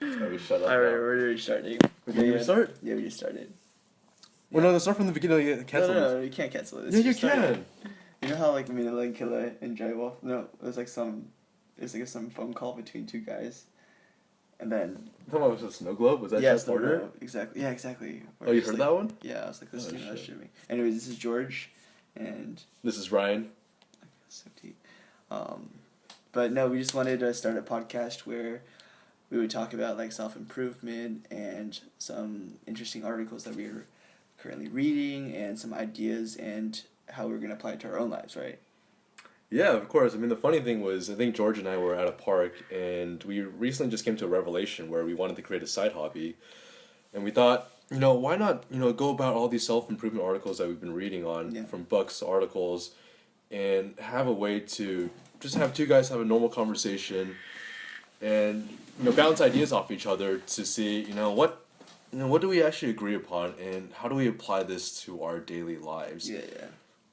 Oh, we shut up Alright, now. we're restarting. Did you restart? Yeah, we just started. Well, no, let's start from the beginning. Cancel this. No, you can't cancel it. Yeah, you Just start it. can. You know how like Manila and Killa and Drywall? No, there's like some phone call between two guys, and then You talking about the snow globe? Was that yeah, Jeff Porter? exactly. Yeah, exactly. Oh, you heard that one? Yeah, I was like, this Oh, is not shit. streaming. Anyways, this is George, and This is Ryan. so deep. But no, we just wanted to start a podcast where we would talk about like self-improvement and some interesting articles that we are currently reading and some ideas and how we're going to apply it to our own lives, right? Yeah, of course. I mean, the funny thing was, I think George and I were at a park, and we recently just came to a revelation where we wanted to create a side hobby, and we thought, why not, go about all these self-improvement articles that we've been reading on, Yeah. from books to articles, and have a way to just have two guys have a normal conversation, and bounce ideas off each other to see, what do we actually agree upon, and how do we apply this to our daily lives? Yeah, yeah.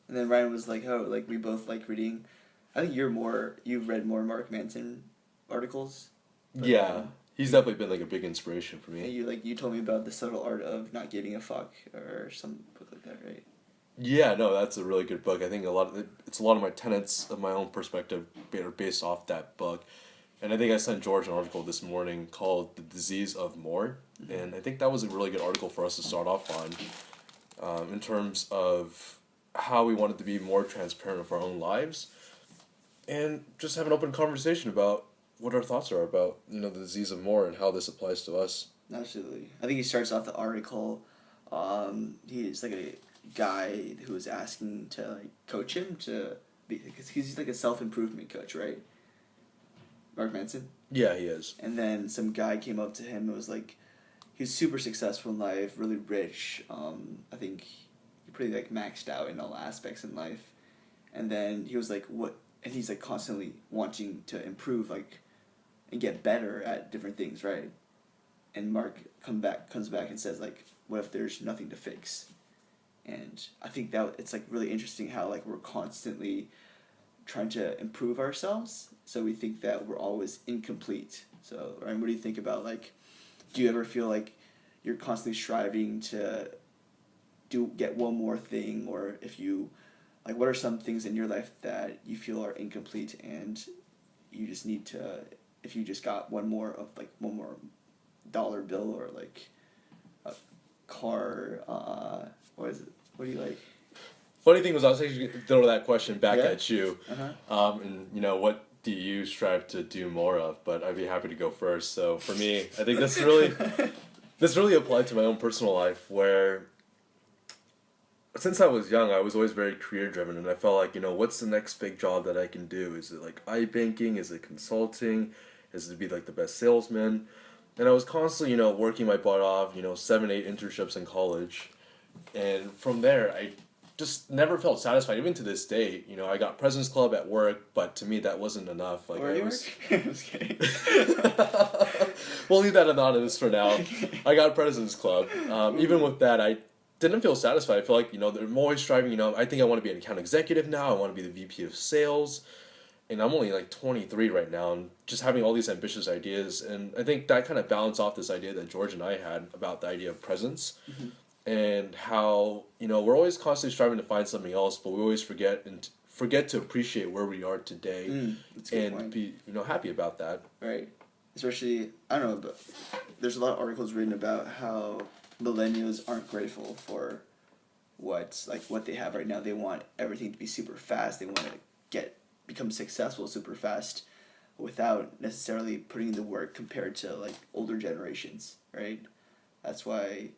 And then Ryan was like, oh, like we both like reading. I think you've read more Mark Manson articles. But, Yeah, he's definitely been like a big inspiration for And me. you told me about The Subtle Art of Not Giving a Fuck or some book like that, right? Yeah, no, that's a really good book. I think it's a lot of my tenets of my own perspective are based off that book. And I think I sent George an article this morning called "The Disease of More," and I think that was a really good article for us to start off on, in terms of how we wanted to be more transparent of our own lives, and just have an open conversation about what our thoughts are about the disease of more and how this applies to us. Absolutely. I think he starts off the article. He's like a guy who was asking to like coach him to be because he's like a self-improvement coach, right? Mark Manson. Yeah, he is. And then some guy came up to him and was like, he's super successful in life, really rich. I think he pretty like maxed out in all aspects in life. And then he was like, what? And he's like constantly wanting to improve, like, and get better at different things, right? And Mark comes back and says like, what if there's nothing to fix? And I think that it's like really interesting how like we're constantly trying to improve ourselves, so we think that we're always incomplete. So, Ryan, what do you think about like, do you ever feel like you're constantly striving to get one more thing, or if you like, what are some things in your life that you feel are incomplete and you just need to, if you just got one more dollar bill or like a car, what is it? What do you like? Funny thing was, I was actually going to throw that question back Yeah? at you. Uh-huh. And what do you strive to do more of? But I'd be happy to go first. So for me, I think this really applied to my own personal life, where since I was young, I was always very career driven, and I felt like, what's the next big job that I can do? Is it like iBanking? Is it consulting? Is it to be like the best salesman? And I was constantly, working my butt off, 7, 8 internships in college. And from there, I just never felt satisfied. Even to this day, I got President's Club at work, but to me that wasn't enough. Like, Where do I you was. work? I'm just kidding. We'll leave that anonymous for now. I got President's Club. Even with that, I didn't feel satisfied. I feel like, I'm always striving, I think I want to be an account executive now. I want to be the VP of sales. And I'm only like 23 right now, and just having all these ambitious ideas. And I think that kind of balanced off this idea that George and I had about the idea of presence. Mm-hmm. And how, we're always constantly striving to find something else, but we always forget to appreciate where we are today, That's a good and point. be happy about that. Right. Especially, I don't know, but there's a lot of articles written about how millennials aren't grateful for what they have right now. They want everything to be super fast. They want to become successful super fast without necessarily putting in the work compared to like older generations, right? That's why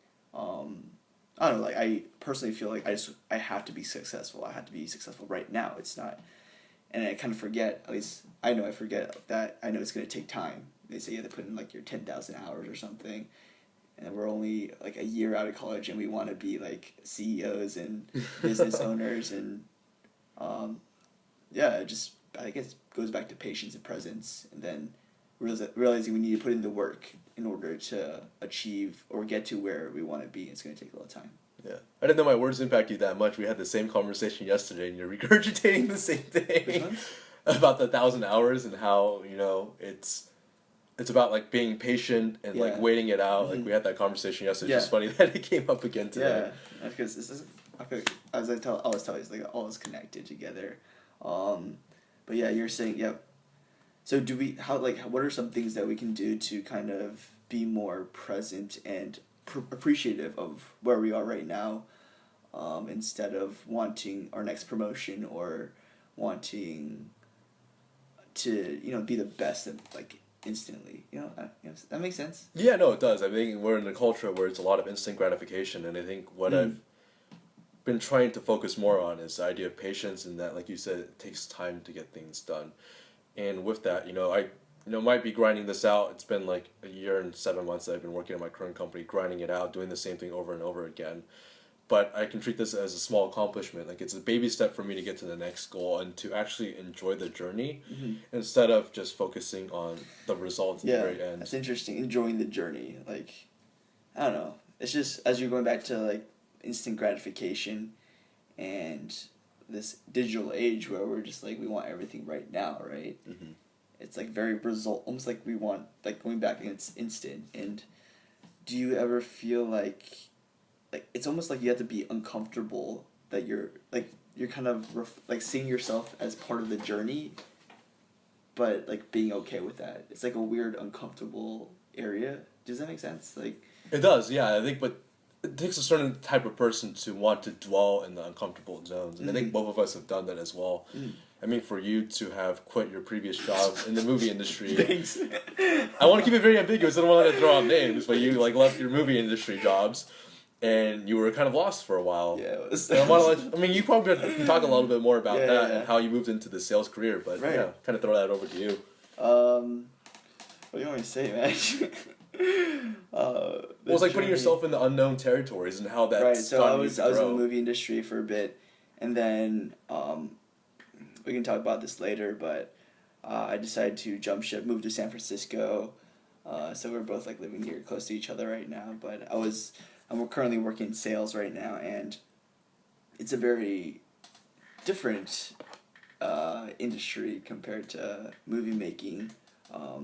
I don't know, like I personally feel like I have to be successful. I have to be successful right now. It's not, and I kind of forget, at least I know I forget that I know it's going to take time. They say you have to put in like your 10,000 hours or something, and we're only like a year out of college and we want to be like CEOs and business owners and yeah, I guess goes back to patience and presence, and then realizing we need to put in the work in order to achieve or get to where we want to be. It's going to take a lot of time. Yeah, I didn't know my words impact you that much. We had the same conversation yesterday, and you're regurgitating the same Which thing ones? about the 1,000 hours and how it's it's about like being patient and like Yeah. waiting it out. Like Mhm. we had that conversation yesterday. Yeah. It's just funny that it came up again today. Yeah, because this is, I feel like, as I always tell you, it's like all is connected together. Um, but yeah, you're saying, yeah. So do we, how, like, what are some things that we can do to kind of be more present and appreciative of where we are right now, instead of wanting our next promotion or wanting to, be the best of, like, instantly, that makes sense. Yeah, no, it does. I think we're in a culture where it's a lot of instant gratification, and I think what I've been trying to focus more on is the idea of patience, and that, like you said, it takes time to get things done. And with that, might be grinding this out. It's been like a year and 7 months that I've been working at my current company, grinding it out, doing the same thing over and over again. But I can treat this as a small accomplishment. Like it's a baby step for me to get to the next goal and to actually enjoy the journey instead of just focusing on the results at the very end. That's interesting. Enjoying the journey, like, I don't know. It's just as you're going back to like instant gratification, and this digital age where we're just like we want everything right now, right? Mm-hmm. It's like very result, almost like we want like going back and it's instant. And do you ever feel like it's almost like you have to be uncomfortable that you're kind of like seeing yourself as part of the journey, but like being okay with that. It's like a weird uncomfortable area. Does that make sense? Like It does, yeah. I think, but it takes a certain type of person to want to dwell in the uncomfortable zones, and I think both of us have done that as well. I mean, for you to have quit your previous job in the movie industry. Thanks. I want to keep it very ambiguous. I don't want to throw out names, but you like left your movie industry jobs, and you were kind of lost for a while. Yeah, it was. And I mean, you probably can talk a little bit more about that Yeah. and how you moved into the sales career, but Right. yeah, kind of throw that over to you. What do you want me to say, man? Well, it's like putting yourself in the unknown territories and how that's right. So gotten I you was to in the grow. movie industry for a bit, and then we can talk about this later. But I decided to jump ship, move to San Francisco. So we're both like living here close to each other right now. But I'm currently working in sales right now, and it's a very different industry compared to movie making.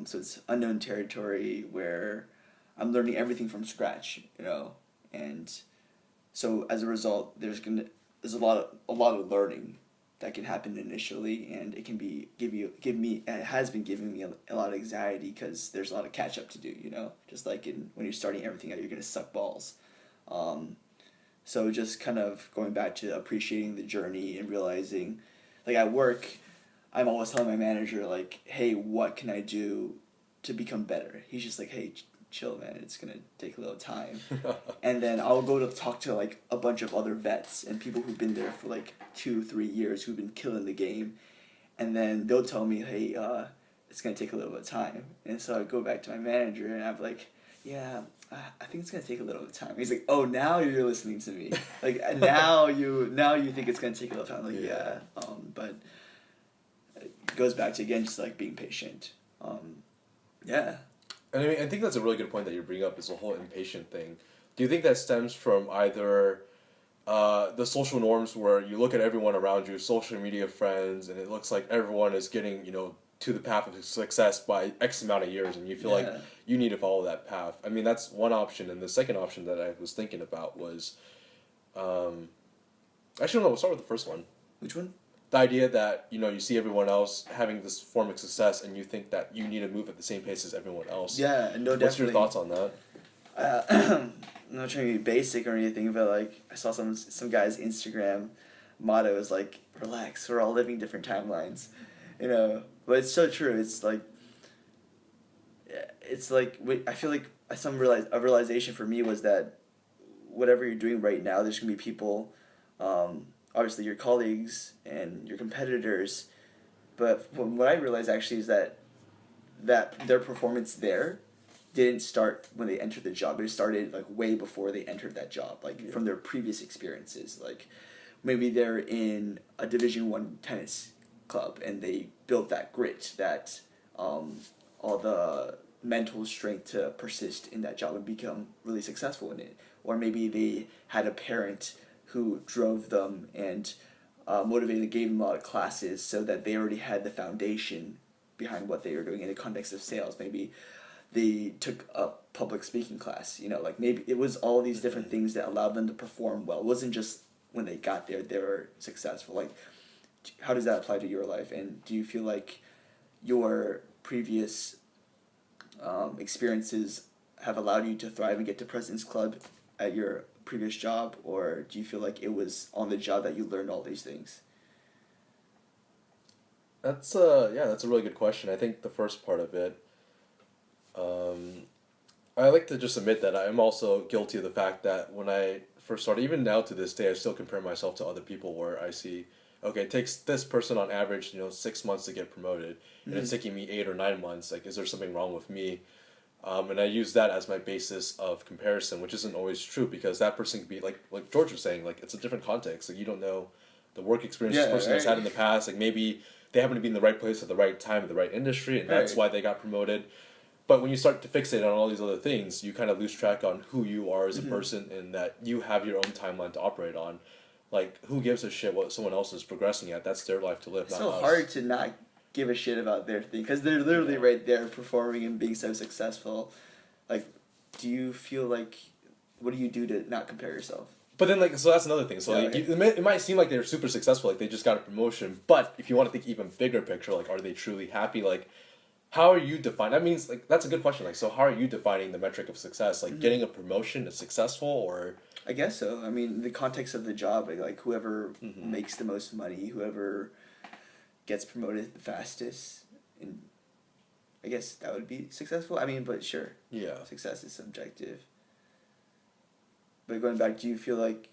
So it's unknown territory where I'm learning everything from scratch, and so as a result, there's a lot of learning that can happen initially, and it can it has been giving me a lot of anxiety because there's a lot of catch up to do, just like when you're starting everything out, you're gonna suck balls. So just kind of going back to appreciating the journey and realizing, like at work, I'm always telling my manager like, hey, what can I do to become better? He's just like, hey, chill, man, it's gonna take a little time. And then I'll go to talk to like a bunch of other vets and people who've been there for like 2-3 years who've been killing the game, and then they'll tell me, hey, it's gonna take a little bit of time. And so I go back to my manager and I'm like, yeah, I think it's gonna take a little bit of time. He's like, oh, now you're listening to me. Like now you think it's gonna take a little time. I'm like, yeah. But it goes back to again just like being patient. Yeah. And I mean, I think that's a really good point that you bring up, is the whole impatient thing. Do you think that stems from either the social norms where you look at everyone around you, social media friends, and it looks like everyone is getting, to the path of success by X amount of years, and you feel like you need to follow that path? I mean, that's one option. And the second option that I was thinking about was, actually, no, we'll start with the first one. Which one? The idea that, you see everyone else having this form of success and you think that you need to move at the same pace as everyone else. Yeah, no, definitely. What's your thoughts on that? I'm not trying to be basic or anything, but like I saw some guy's Instagram motto is like, relax, we're all living different timelines, but it's so true. It's like I feel like a realization for me was that whatever you're doing right now, there's gonna be people, obviously your colleagues and your competitors, but what I realized actually is that their performance there didn't start when they entered the job. It started like way before they entered that job, like from their previous experiences. Like maybe they're in a Division I tennis club and they built that grit, that all the mental strength to persist in that job and become really successful in it. Or maybe they had a parent who drove them and motivated, gave them a lot of classes so that they already had the foundation behind what they were doing in the context of sales. Maybe they took a public speaking class. You know, like maybe it was all these different things that allowed them to perform well. It wasn't just when they got there they were successful. Like, how does that apply to your life? And do you feel like your previous experiences have allowed you to thrive and get to President's Club at your previous job, or do you feel like it was on the job that you learned all these things? That's that's a really good question. I think the first part of it, um, I like to just admit that I'm also guilty of the fact that when I first started, even now to this day, I still compare myself to other people where I see, okay, it takes this person on average, 6 months to get promoted, and it's taking me 8 or 9 months. Like, is there something wrong with me? And I use that as my basis of comparison, which isn't always true because that person could be like George was saying, like it's a different context. Like you don't know the work experience this person has had in the past. Like maybe they happen to be in the right place at the right time in the right industry, and that's why they got promoted. But when you start to fixate on all these other things, you kind of lose track on who you are as a person, and that you have your own timeline to operate on. Like, who gives a shit what someone else is progressing at? That's their life to live, It's not so us. hard to not give a shit about their thing because they're literally right there performing and being so successful. Like, do you feel like, what do you do to not compare yourself? But then, so that's another thing. So, it might seem like they're super successful, like they just got a promotion. But if you want to think even bigger picture, like, are they truly happy? Like, how are you defining? That means, like, that's a good question. Like, so how are you defining the metric of success? Like, getting a promotion is successful, or? I guess so. I mean, the context of the job, like whoever makes the most money, whoever gets promoted the fastest, and I guess that would be successful. I mean, but sure. Yeah. Success is subjective. But going back, do you feel like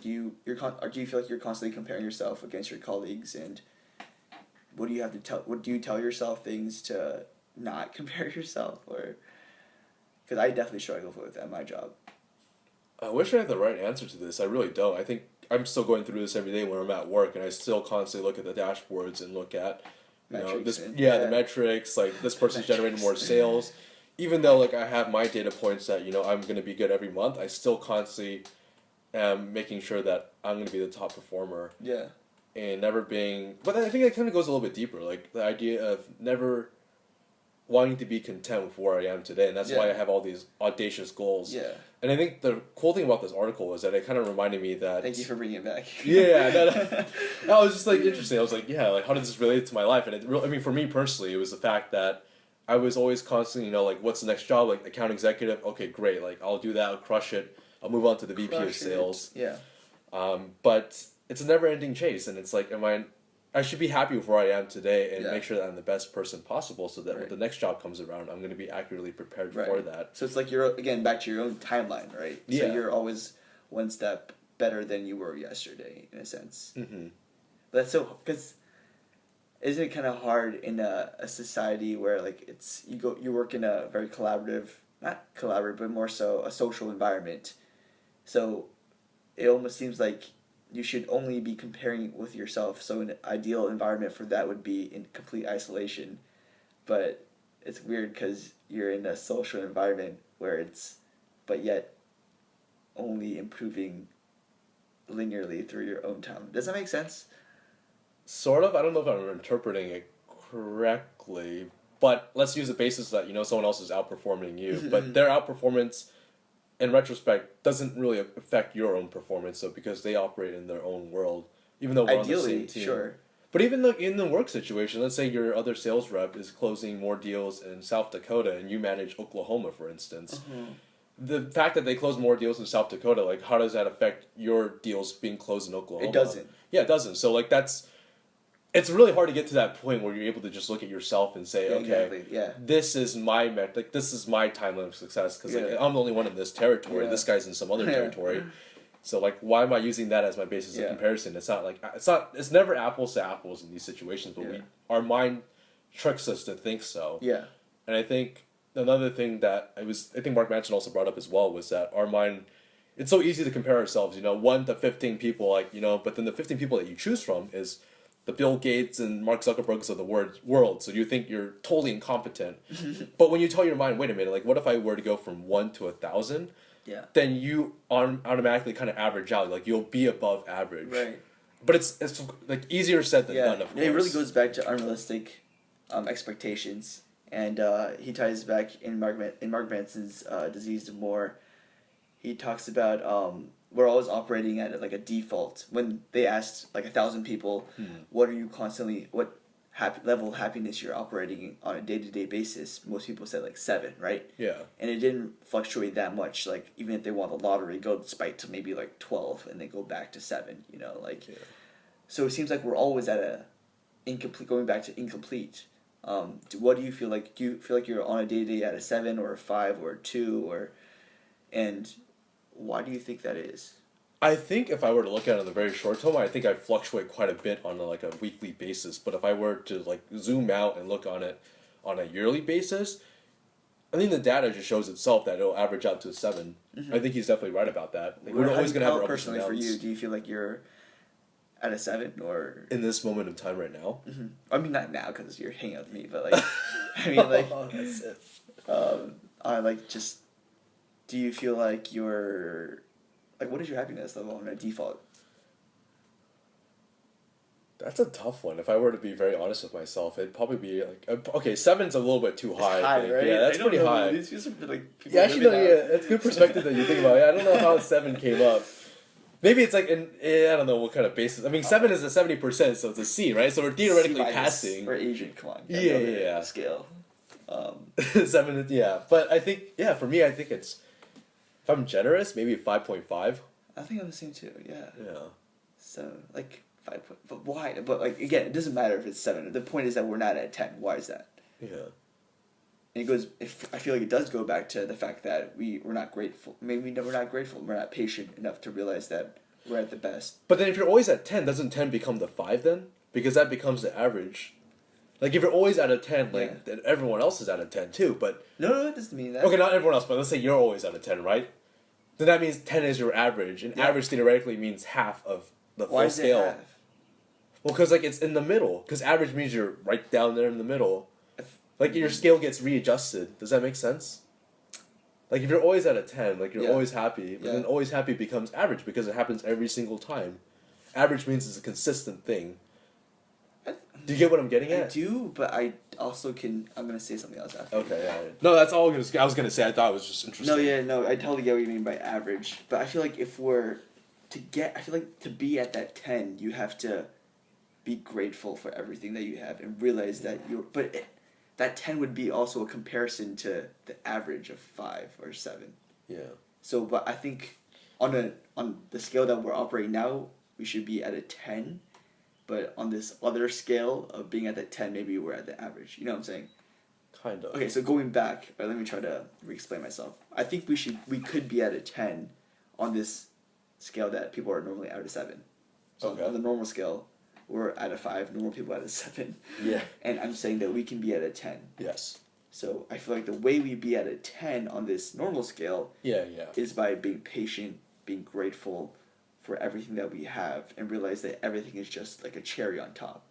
do you feel like you're constantly comparing yourself against your colleagues, and what do you have to tell? What do you tell yourself things to not compare yourself, or? Because I definitely struggle with that at my job. I wish I had the right answer to this. I really don't. I think I'm still going through this every day when I'm at work, and I still constantly look at the dashboards and look at, the metrics. Like, this person's generating more sales. Even though, like, I have my data points that, I'm going to be good every month, I still constantly am making sure that I'm going to be the top performer. Yeah. And never being... But I think that kind of goes a little bit deeper. Like, the idea of never wanting to be content with where I am today. And that's why I have all these audacious goals. Yeah. And I think the cool thing about this article was that it kind of reminded me that... Thank you for bringing it back. Yeah. No, it was just, like, interesting. I was like, like, how does this relate to my life? And for me personally, it was the fact that I was always constantly, like, what's the next job? Like, account executive, okay, great. Like, I'll do that, I'll crush it. I'll move on to the VP of sales. Yeah. But it's a never-ending chase, and it's like, I should be happy with where I am today and make sure that I'm the best person possible so that when the next job comes around, I'm going to be accurately prepared for that. So it's like you're, again, back to your own timeline, right? Yeah. So you're always one step better than you were yesterday, in a sense. Mm-hmm. But that's so, because isn't it kind of hard in a society where, like, you work in a very not collaborative, but more so a social environment. So it almost seems like you should only be comparing with yourself. So an ideal environment for that would be in complete isolation. But it's weird because you're in a social environment but yet only improving linearly through your own time. Does that make sense? Sort of. I don't know if I'm interpreting it correctly, but let's use the basis that, someone else is outperforming you, but their outperformance, in retrospect, doesn't really affect your own performance, so because they operate in their own world, even though we're on the same team. Sure. But even in the work situation, let's say your other sales rep is closing more deals in South Dakota and you manage Oklahoma, for instance. The fact that they close more deals in South Dakota, like, how does that affect your deals being closed in Oklahoma? It doesn't. Yeah, it doesn't. So, like, it's really hard to get to that point where you're able to just look at yourself and say, this is my metric, this is my timeline of success, because I'm the only one in this territory, this guy's in some other territory. So, like, why am I using that as my basis of comparison? It's never apples to apples in these situations, but our mind tricks us to think so. Yeah. And I think another thing that I think Mark Manson also brought up as well was that our mind, it's so easy to compare ourselves, 1 to 15 people, but then the 15 people that you choose from is the Bill Gates and Mark Zuckerbergs of the world, so you think you're totally incompetent. But when you tell your mind, wait a minute, like, what if I were to go from 1 to 1,000? Yeah. Then you automatically kind of average out, like, you'll be above average. Right. But it's like easier said than done, of course. It really goes back to unrealistic expectations and he ties back in Mark Manson's Disease of More. He talks about we're always operating at like a default. When they asked like 1,000 people, what are you constantly what level of happiness you're operating on a day-to-day basis, most people said like 7, right? Yeah. And it didn't fluctuate that much. Like even if they won the lottery, go spike to maybe like 12 and then go back to 7. You know, like so it seems like we're always at a incomplete, going back to incomplete. What do you feel like? Do you feel like you're on a day-to-day at a 7 or a 5 or a 2 or, and why do you think that is? I think if I were to look at it in the very short term, I think I fluctuate quite a bit on like a weekly basis. But if I were to like zoom out and look on it on a yearly basis, I think the data just shows itself that it'll average out to a 7. I think he's definitely right about that. Like, we're always going to have our ups and personally downs. for you, do you feel like you're at a 7 or in this moment of time right now? I mean, not now because you're hanging out with me, but like, I mean, like, that's it. I like just. Do you feel like you're, like, what is your happiness level on a default? That's a tough one. If I were to be very honest with myself, it'd probably be like okay, 7's a little bit too high. It's I high, think. right? Yeah, that's pretty high. These are like people Yeah, actually, no, yeah, it's good perspective that you think about. Yeah, I don't know how 7 came up. Maybe it's like I don't know what kind of basis. I mean, 7 is a 70%, so it's a C, right? So we're theoretically passing. For Asian, come on. Yeah. Scale. 7 is, yeah, but I think for me, I think it's, if I'm generous, maybe 5.5. I think I'm the same too. Yeah. Yeah. So like 5. But why? But like again, it doesn't matter if it's 7. The point is that we're not at 10. Why is that? Yeah. And it goes. I feel like it does go back to the fact that we're not grateful. Maybe we're not grateful. We're not patient enough to realize that we're at the best. But then if you're always at 10, doesn't 10 become the 5 then? Because that becomes the average. Like if you're always at a 10, like then everyone else is at a 10 too. But no, it doesn't mean that. Okay, not everyone else, but let's say you're always at a 10, right? Then that means 10 is your average, and average theoretically means half of the full Why is scale. it half? Well, because like it's in the middle. Because average means you're right down there in the middle. Like your scale gets readjusted. Does that make sense? Like if you're always at a 10, like you're always happy, but then always happy becomes average because it happens every single time. Average means it's a consistent thing. Do you get what I'm getting at? I do, but I also can. I'm gonna say something else after. Okay, yeah. No, that's all I was gonna say. I thought it was just interesting. No, I totally get what you mean by average. But I feel like if we're I feel like to be at that 10, you have to be grateful for everything that you have and realize that you're. But that 10 would be also a comparison to the average of 5 or 7. Yeah. So, but I think on the scale that we're operating now, we should be at a 10. But on this other scale of being at that 10, maybe we're at the average. You know what I'm saying? Kind of. Okay, so going back, let me try to re-explain myself. I think we could be at a 10 on this scale that people are normally at a 7. So on the normal scale, we're at a 5, normal people at a 7. Yeah. And I'm saying that we can be at a 10. Yes. So I feel like the way we be at a 10 on this normal scale is by being patient, being grateful for everything that we have, and realize that everything is just like a cherry on top.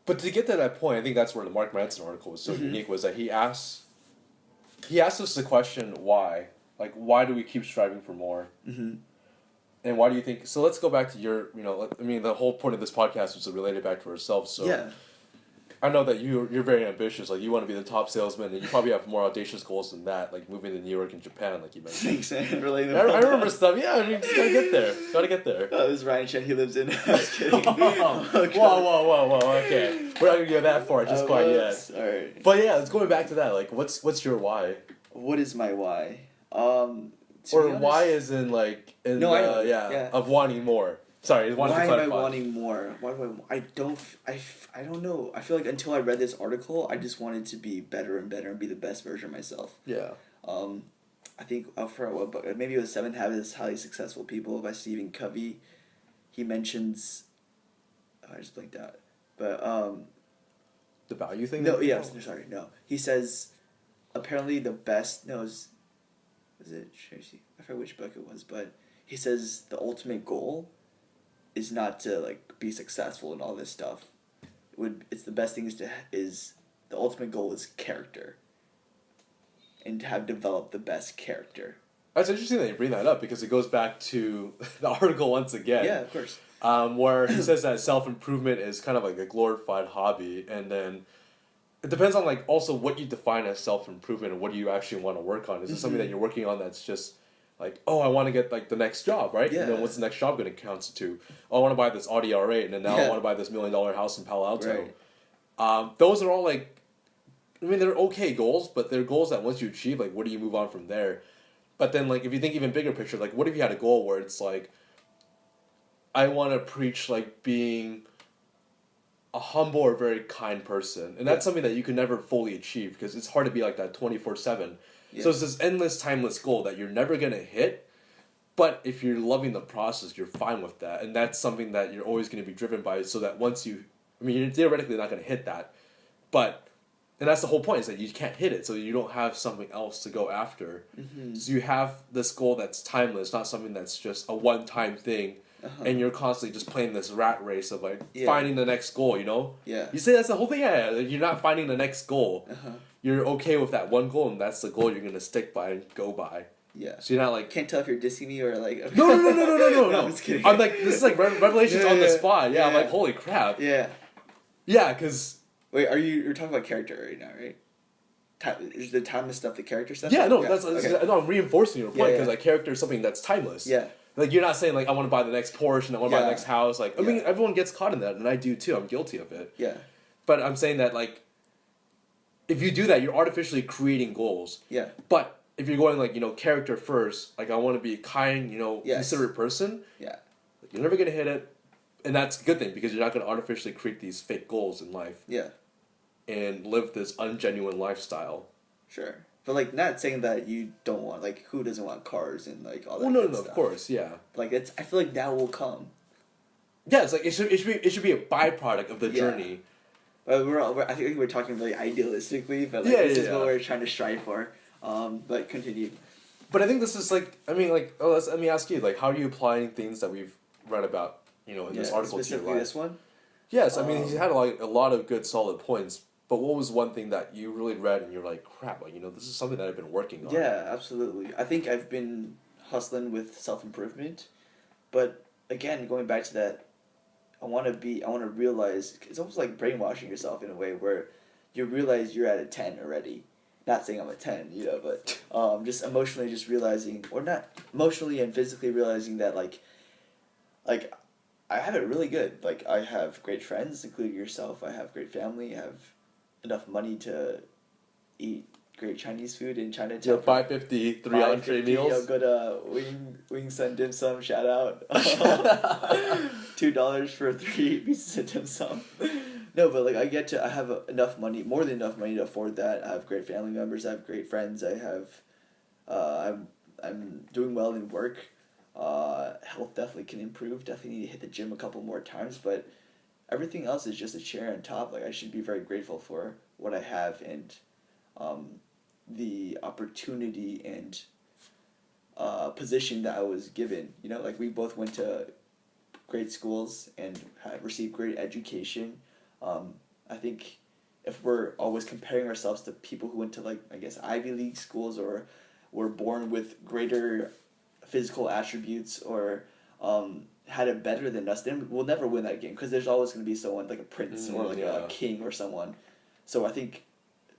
But to get to that point, I think that's where the Mark Manson article was so unique, was that he asked us the question, why? Like, why do we keep striving for more? Mm-hmm. And why do you think... So let's go back to your, the whole point of this podcast was to relate it back to ourselves. So yeah. I know that you're very ambitious. Like, you want to be the top salesman, and you probably have more audacious goals than that, like moving to New York and Japan, like you mentioned. Thanks, man. I remember stuff. Yeah, I mean, just gotta get there. Gotta get there. Oh, this is Ryan Chen. He lives in... I was kidding. Whoa. Okay. We're not gonna go that far just quite yet. Alright. But yeah, let's going back to that. Like, what's your why? What is my why? Or why is in like... I know. Of wanting more. Sorry, why am I wanting more? Why do I don't know. I feel like until I read this article, I just wanted to be better and better and be the best version of myself. Yeah. I think for what book? Maybe it was 7 Habits of Highly Successful People by Stephen Covey. He mentions. I just blanked out, but the value thing. No, yes, sorry, no. He says, apparently the best. No, was it Tracy? I forget which book it was, but he says the ultimate goal is not to like be successful and all this stuff. It's the best thing is the ultimate goal is character. And to have developed the best character. That's interesting that you bring that up because it goes back to the article once again. Yeah, of course. Where he says that self-improvement is kind of like a glorified hobby, and then it depends on like also what you define as self-improvement and what do you actually want to work on. Is it something that you're working on that's just like, oh, I want to get like the next job, right? Yeah. And then what's the next job going to constitute? Oh, I want to buy this Audi R8, and then now I want to buy this $1 million house in Palo Alto. Right. Those are all like, I mean, they're okay goals, but they're goals that once you achieve, like, where do you move on from there? But then, like, if you think even bigger picture, like, what if you had a goal where it's like, I want to preach like being a humble or very kind person, and that's something that you can never fully achieve because it's hard to be like that 24/7. So it's this endless, timeless goal that you're never gonna hit. But if you're loving the process, you're fine with that, and that's something that you're always gonna be driven by. So that once you, I mean, you're theoretically not gonna hit that, but, and that's the whole point is that you can't hit it, so you don't have something else to go after. So you have this goal that's timeless, not something that's just a one-time thing. And you're constantly just playing this rat race of like finding the next goal, you know? Yeah. You say that's the whole thing, yeah. Like, you're not finding the next goal. You're okay with that one goal, and that's the goal you're gonna stick by and go by. Yeah. So you're not like Can't tell if you're dissing me or like. no. No, I'm just kidding. I'm like this is like revelations on the spot. Yeah, I'm Yeah. like holy crap. Yeah. Yeah, because Wait, you're talking about character right now, right? Is the timeless stuff the character stuff? yeah, no, Okay. no, I'm reinforcing your point because Yeah. like character is something that's timeless. Yeah. Like you're not saying like I want to buy the next Porsche and I want to buy the next house. Like I mean Yeah. everyone gets caught in that, and I do too. I'm guilty of it. Yeah. But I'm saying that like if you do that, you're artificially creating goals. Yeah. But if you're going like, character first, like I want to be a kind, Yes. considerate person, Yeah. you're never gonna hit it, and that's a good thing because you're not gonna artificially create these fake goals in life Yeah. and live this ungenuine lifestyle. Sure. But like not saying that you don't want like who doesn't want cars and like all that. Well, no, good of stuff. course, yeah. Like I feel like that will come. Yeah, it's like it should be a byproduct of the Yeah. journey. But I think we're talking really idealistically, but like this is what we're trying to strive for. But continue. But I think this is like, I mean, like, let me ask you, like, how are you applying things that we've read about, in this article to your specifically life? this one. Yes, I mean, he's had a lot of good, solid points. But what was one thing that you really read and you're like, crap, like, this is something that I've been working on? Yeah, absolutely. I think I've been hustling with self-improvement, but again, going back to that, I want to realize, it's almost like brainwashing yourself in a way where you realize you're at a 10 already. Not saying I'm a 10, but just emotionally just realizing, or not emotionally and physically realizing that like I have it really good. Like I have great friends, including yourself. I have great family. I have enough money to eat great Chinese food in Chinatown. You have 550, 3 entree meals. I'll go to Wing Sun Dim Sum, shout out. $2 for 3 pieces of dim sum. No, but like I have enough money, more than enough money to afford that. I have great family members. I have great friends. I have, I'm doing well in work. Health definitely can improve. Definitely need to hit the gym a couple more times, but everything else is just a cherry on top. Like I should be very grateful for what I have and the opportunity and position that I was given. Like we both went to great schools and had received great education. I think if we're always comparing ourselves to people who went to like I guess Ivy League schools or were born with greater physical attributes or had it better than us, then we'll never win that game because there's always going to be someone like a prince or like a king or someone. So I think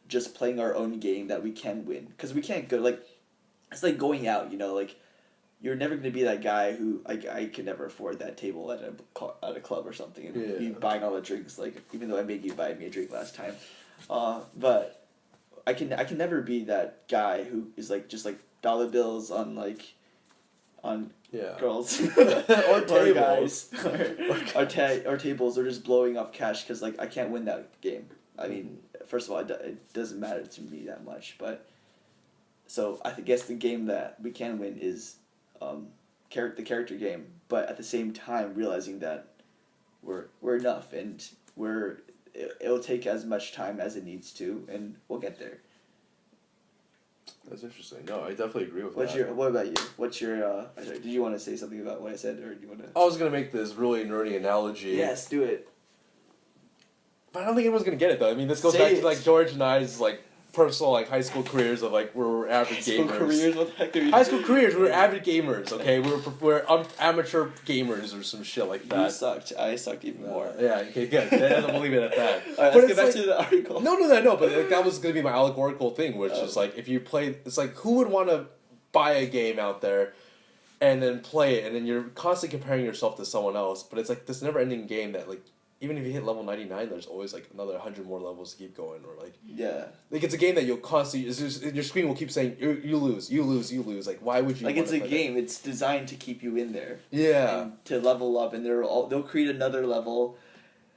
just playing our own game that we can win because we can't go like it's like going out. Like you're never going to be that guy who I could never afford that table at a club or something and be buying all the drinks. Like even though I made you buy me a drink last time, but I can never be that guy who is like just like dollar bills on girls or tables guys or tables or just blowing off cash because like I can't win that game. I mean, first of all, it doesn't matter to me that much, but so I guess the game that we can win is the character game, but at the same time realizing that we're enough and it'll take as much time as it needs to and we'll get there. That's interesting. No, I definitely agree with What about you? What's your did you want to say something about what I said or do you want to I was gonna make this really nerdy analogy. Yes, do it. But I don't think anyone's gonna get it though. I mean, this goes back to like George and I's like personal like high school careers of like we're avid gamers. Careers, what the heck are you High school careers, we were avid gamers. Okay, we're amateur gamers or some shit like that. You sucked. I sucked even more. Yeah. Okay. Good. We'll leave it at that. Alright, But let's get back like, to the article. No. But like, that was gonna be my allegorical thing, which is like if you play, it's like who would want to buy a game out there, and then play it, and then you're constantly comparing yourself to someone else. But it's like this never-ending game that like. Even if you hit level 99, there's always like another 100 more levels to keep going, or like like it's a game that you'll constantly your screen will keep saying you lose. Like why would you? Like it's a game. It's designed to keep you in there. Yeah. And to level up, and they'll create another level.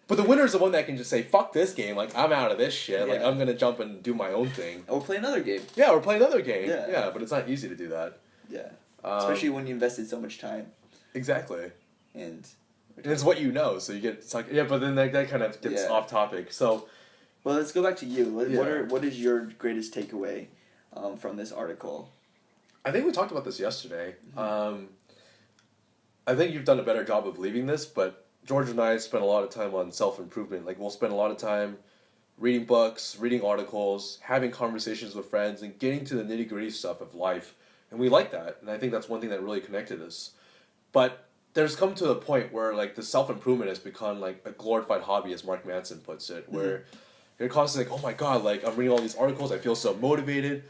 But the winner's the one that can just say fuck this game. Like I'm out of this shit. Like Yeah. I'm gonna jump and do my own thing. Or play another game. Yeah, or play another game. Yeah. Yeah, but it's not easy to do that. Yeah. Especially when you invested so much time. Exactly. And it's what you know, so you get stuck. Yeah, but then that kind of gets off topic. So, well, let's go back to you. Yeah. What is your greatest takeaway from this article? I think we talked about this yesterday. I think you've done a better job of leaving this, but George and I spend a lot of time on self-improvement. Like, we'll spend a lot of time reading books, reading articles, having conversations with friends, and getting to the nitty-gritty stuff of life. And we like that, and I think that's one thing that really connected us. But there's come to a point where, like, the self-improvement has become, like, a glorified hobby, as Mark Manson puts it, where you're constantly like, oh my god, like, I'm reading all these articles, I feel so motivated.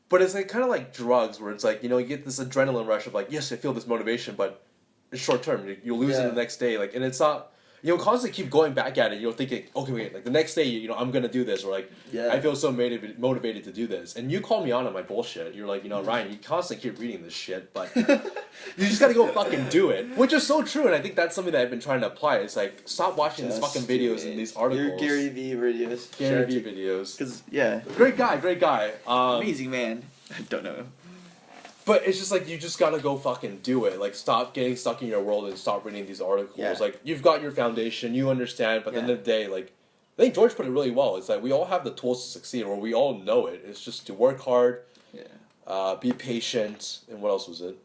But it's, like, kind of like drugs, where it's like, you know, you get this adrenaline rush of, like, yes, I feel this motivation, but it's short term. You'll lose it the next day, like, and it's not. You'll constantly keep going back at it. You'll think, okay, wait, like the next day, you know, I'm gonna do this, or like, I feel so motivated to do this. And you call me on my bullshit. You're like, you know, Ryan, you constantly keep reading this shit, but you just gotta go fucking do it, which is so true. And I think that's something that I've been trying to apply. It's like, stop watching these fucking videos and these articles. Your Gary V videos. Gary V videos. Because great guy. Amazing man. I don't know. But it's just like, you just gotta go fucking do it. Like, stop getting stuck in your world and stop reading these articles. Yeah. Like, you've got your foundation, you understand, but at the end of the day, like, I think George put it really well. It's like, we all have the tools to succeed, or we all know it. It's just to work hard, be patient, and what else was it?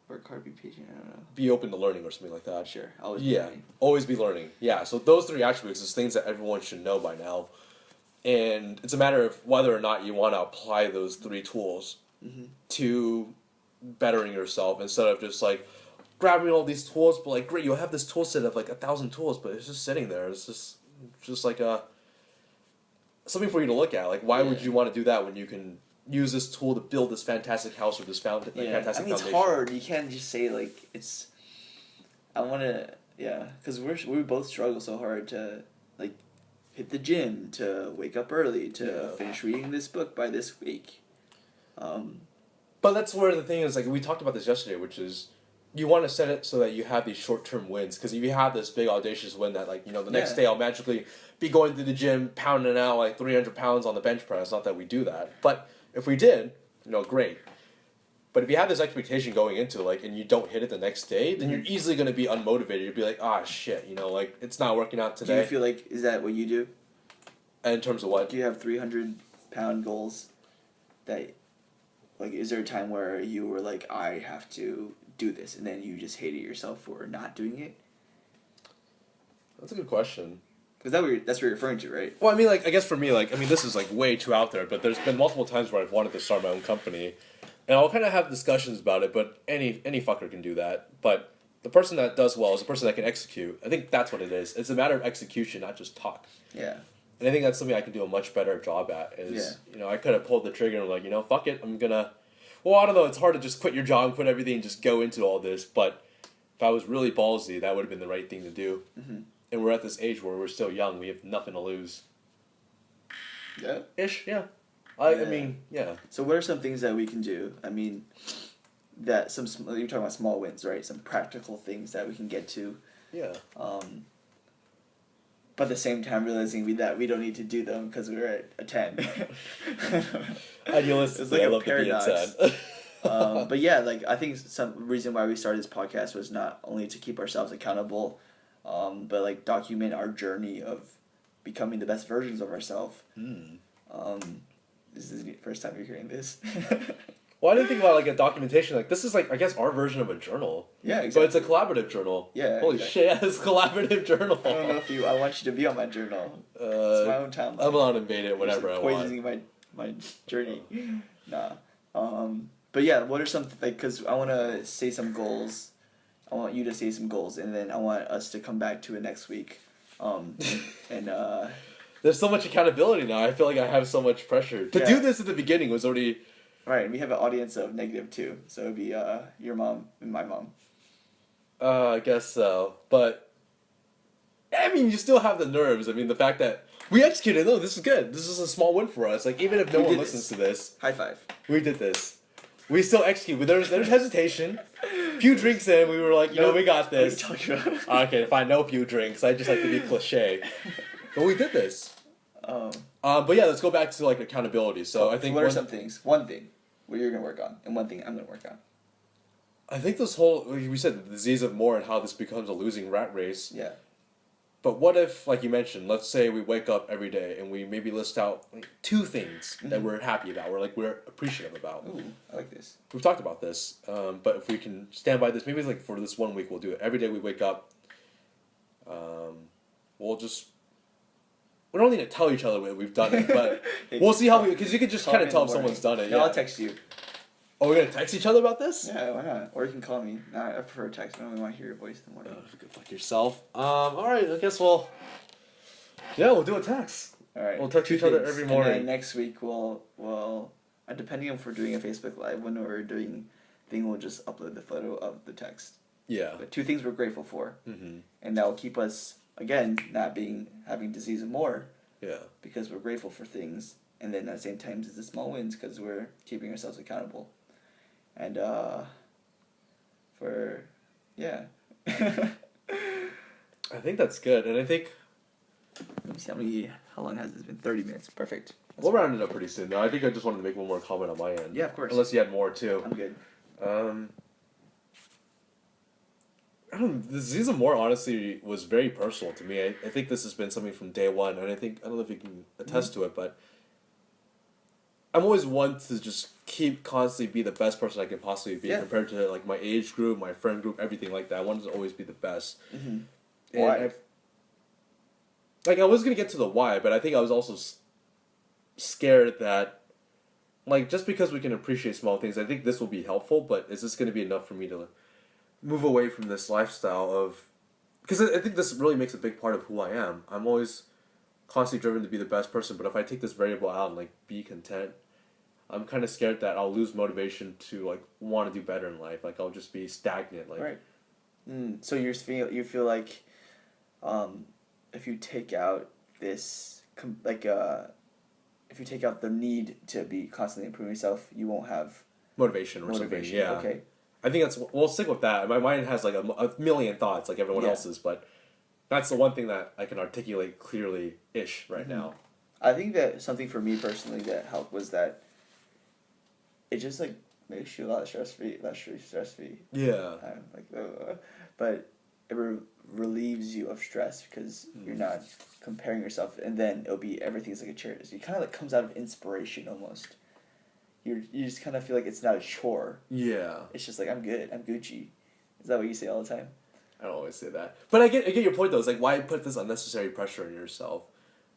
Work hard, be patient, I don't know. Be open to learning or something like that. Sure, always be learning. Always be learning. Yeah, so those three attributes is things that everyone should know by now. And it's a matter of whether or not you want to apply those three tools to bettering yourself, instead of just like grabbing all these tools. But like, great, you'll have this tool set of like 1,000 tools, but it's just sitting there. It's just like something for you to look at. Like, why would you want to do that when you can use this tool to build this fantastic house or this fantastic foundation? It's hard. You can't just say like it's. I want to because we both struggle so hard to like hit the gym, to wake up early, to finish reading this book by this week. But that's where the thing is, like, we talked about this yesterday, which is you want to set it so that you have these short-term wins. Because if you have this big audacious win that, like, you know, the next day I'll magically be going to the gym, pounding out like 300 pounds on the bench press. Not that we do that, but if we did, you know, great. But if you have this expectation going into it, like, and you don't hit it the next day, then you're easily going to be unmotivated. You'll be like, ah, shit, you know, like, it's not working out today. Do you feel like, is that what you do? In terms of what? Do you have 300-pound goals that, like, is there a time where you were like, I have to do this, and then you just hated yourself for not doing it? That's a good question. Because that's what you're referring to, right? Well, I mean, like, I guess for me, like, I mean, this is, like, way too out there, but there's been multiple times where I've wanted to start my own company, and I'll kind of have discussions about it, but any fucker can do that. But the person that does well is the person that can execute. I think that's what it is. It's a matter of execution, not just talk. Yeah. And I think that's something I can do a much better job at, is, you know, I could have pulled the trigger and like, you know, fuck it, I'm gonna, well, I don't know, it's hard to just quit your job and quit everything and just go into all this, but if I was really ballsy, that would have been the right thing to do. And we're at this age where we're still young, we have nothing to lose. Yeah. Ish, yeah. I mean, yeah. So what are some things that we can do? I mean, that you're talking about small wins, right? Some practical things that we can get to. Yeah. But at the same time, realizing that we don't need to do them because we're at a 10. Idealistic. It's like I a love paradox. But yeah, like, I think some reason why we started this podcast was not only to keep ourselves accountable, but like document our journey of becoming the best versions of ourselves. This is the first time you're hearing this. Well, I didn't think about like a documentation. Like this is like I guess our version of a journal. Yeah, But exactly. it's a collaborative journal. Yeah, Holy exactly. shit! It's a collaborative journal. I don't know if I want you to be on my journal. It's my own timeline. I'm allowed to invade it whenever I You're want. poisoning my journey. Nah. But yeah, what are some like? Cause I want to say some goals. I want you to say some goals, and then I want us to come back to it next week. And There's so much accountability now. I feel like I have so much pressure to Yeah. do this at the beginning. Was already right, we have an audience of -2, so it'd be your mom and my mom. I guess so, but I mean, you still have the nerves. I mean, the fact that we executed. No, this is good. This is a small win for us. Like even if no We one did listens this. to this, High five. we did this. We still executed. There's hesitation. Few drinks in, we were like, we got What are you this. talking about? Okay, fine, no few drinks. I just like to be cliche, but we did this. But yeah, let's go back to like accountability. So I think what are some things? One thing what you're gonna work on, and one thing I'm gonna work on. I think this whole we said the disease of more and how this becomes a losing rat race. Yeah. But what if, like you mentioned, let's say we wake up every day and we maybe list out like, 2 things that we're happy about, or like we're appreciative about. Ooh, I like this. We've talked about this, but if we can stand by this, maybe it's like for this 1 week we'll do it. Every day we wake up, we'll just. We don't need to tell each other we've done it, but we'll see how because you can just Call kind me of in tell the if someone's done morning. it. No, Yeah. I'll text you. Oh, we're gonna text each other about this? Yeah, why not? Or you can call me. Nah, I prefer a text. I don't really want to hear your voice in the morning. Go fuck yourself. All right. I guess we'll. Yeah, we'll do a text. All right. We'll text 2 each other things. every And morning. then next week we'll depending on if we're doing a Facebook Live, when we're doing thing, we'll just upload the photo of the text. Yeah. But 2 things we're grateful for, Mm-hmm. and that will keep us again not having disease and more Yeah. because we're grateful for things, and then at the same time it's the small wins because we're keeping ourselves accountable, and for yeah. I think that's good, and I think Let me see how long has this been? 30 minutes. Perfect. That's we'll round it up pretty soon. No, I think I just wanted to make one more comment on my end. Yeah, of course. Unless you had more too. I'm good. I don't know, the disease of more honestly was very personal to me. I think this has been something from day one, and I don't know if you can attest to it, but I'm always one to just keep constantly be the best person I can possibly be compared to like my age group, my friend group, everything like that. I wanted to always be the best. Mm-hmm. And Why? Like I was gonna get to the why, but I think I was also scared that, like, just because we can appreciate small things, I think this will be helpful. But is this gonna be enough for me to move away from this lifestyle of? Because I think this really makes a big part of who I am. I'm always constantly driven to be the best person, but if I take this variable out and like be content, I'm kind of scared that I'll lose motivation to like want to do better in life. Like I'll just be stagnant. Like Right. So you feel like, if you take out this if you take out the need to be constantly improving yourself, you won't have motivation or motivation. something. Yeah. Okay. I think we'll stick with that. My mind has like a million thoughts like everyone Yeah. else's, but that's the one thing that I can articulate clearly ish right Mm-hmm. now. I think that something for me personally that helped was that it just like makes you a lot stress free. Yeah. But it relieves you of stress because you're not comparing yourself, and then it'll be everything's like a charity. So you kind of like comes out of inspiration almost. You just kind of feel like it's not a chore. Yeah. It's just like I'm good. I'm Gucci. Is that what you say all the time? I don't always say that, but I get your point though. It's like why put this unnecessary pressure on yourself,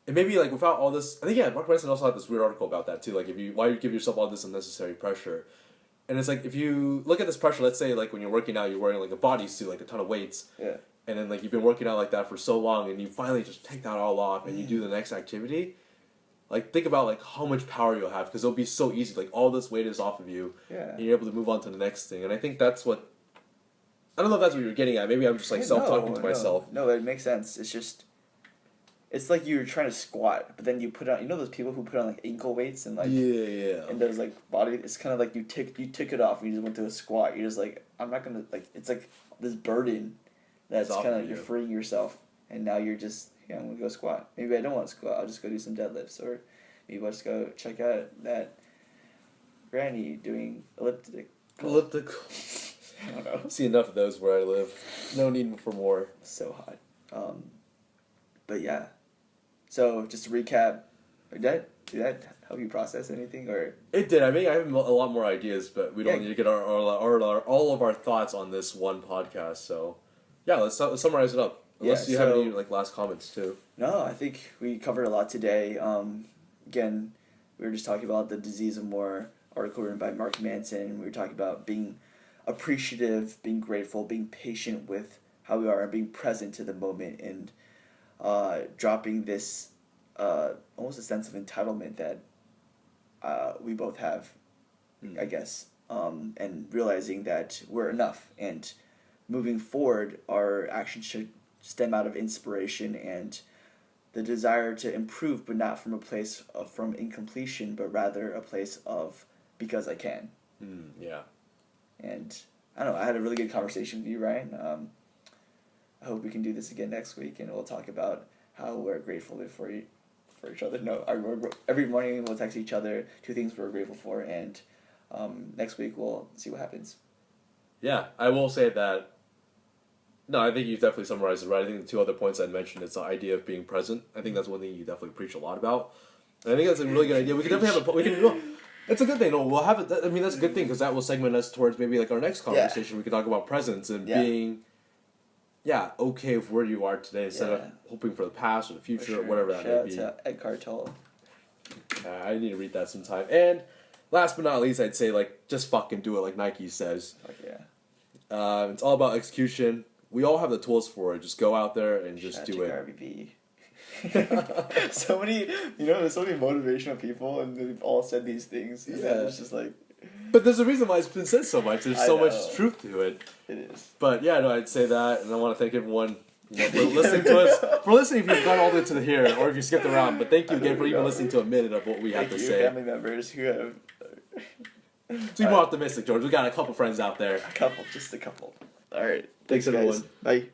and maybe like without all this. I think Mark Manson also had this weird article about that too. Like why you give yourself all this unnecessary pressure, and it's like if you look at this pressure, let's say like when you're working out, you're wearing like a bodysuit, like a ton of weights. Yeah. And then like you've been working out like that for so long, and you finally just take that all off, and you do the next activity. Like think about like how much power you'll have because it'll be so easy. Like all this weight is off of you, Yeah. and you're able to move on to the next thing. And I think that's what. I don't know if that's what you're getting at. Maybe I'm just like self-talking to myself. No, it makes sense. It's just, it's like you're trying to squat, but then you put on. You know those people who put on like ankle weights and like. Yeah. And there's like body. It's kind of like you took it off and you just went to a squat. You're just like I'm not gonna like. It's like this burden. That's It's off kind of of you're you. freeing yourself, and now you're just I'm gonna go squat. Maybe I don't want to squat. I'll just go do some deadlifts, or maybe I'll just go check out that granny doing elliptic. Elliptical. I don't know. See enough of those where I live. No need for more. So hot. But yeah. So just to recap, we're dead. Did that help you process anything, or? It did. I mean, I have a lot more ideas, but we don't Yeah. need to get all of our thoughts on this one podcast. So, yeah, let's summarize it up. Unless Yeah, you have so- any like last comments too. No, I think we covered a lot today. Again, we were just talking about the Disease of More article written by Mark Manson. We were talking about being appreciative, being grateful, being patient with how we are, and being present to the moment, and dropping this almost a sense of entitlement that we both have, I guess, and realizing that we're enough, and moving forward, our actions should stem out of inspiration and the desire to improve, but not from a place of from incompletion, but rather a place of because I can. Yeah. And I don't know, I had a really good conversation with you, Ryan. I hope we can do this again next week, and we'll talk about how we're grateful for each other. No, every morning we'll text each other 2 things we're grateful for, and next week we'll see what happens. Yeah, I will say that. No, I think you've definitely summarized it right. I think the 2 other points I mentioned is the idea of being present. I think that's one thing you definitely preach a lot about. And I think that's a really good idea. We can definitely have it's a good thing. No, we'll have it. I mean, that's a good thing because that will segment us towards maybe like our next conversation. We can talk about presence and being, okay with where you are today instead of hoping for the past or the future or whatever that may be. Shout out to Eckhart Tolle. I need to read that sometime. And last but not least, I'd say like just fucking do it, like Nike says. Fuck yeah. It's all about execution. We all have the tools for it. Just go out there and just Shout do out it. to RBP. So many, there's so many motivational people, and they've all said these things. And it's just like, But there's a reason why it's been said so much. There's so much truth to it. it is. But yeah, no, I'd say that, and I want to thank everyone for listening to us. For listening, if you've gone all the way to here, or if you skipped around. But thank you again for even listening to a minute of what we have to say. Family members who have To be more optimistic, George. We got a couple friends out there. just a couple. All right. Thanks guys. everyone. Bye.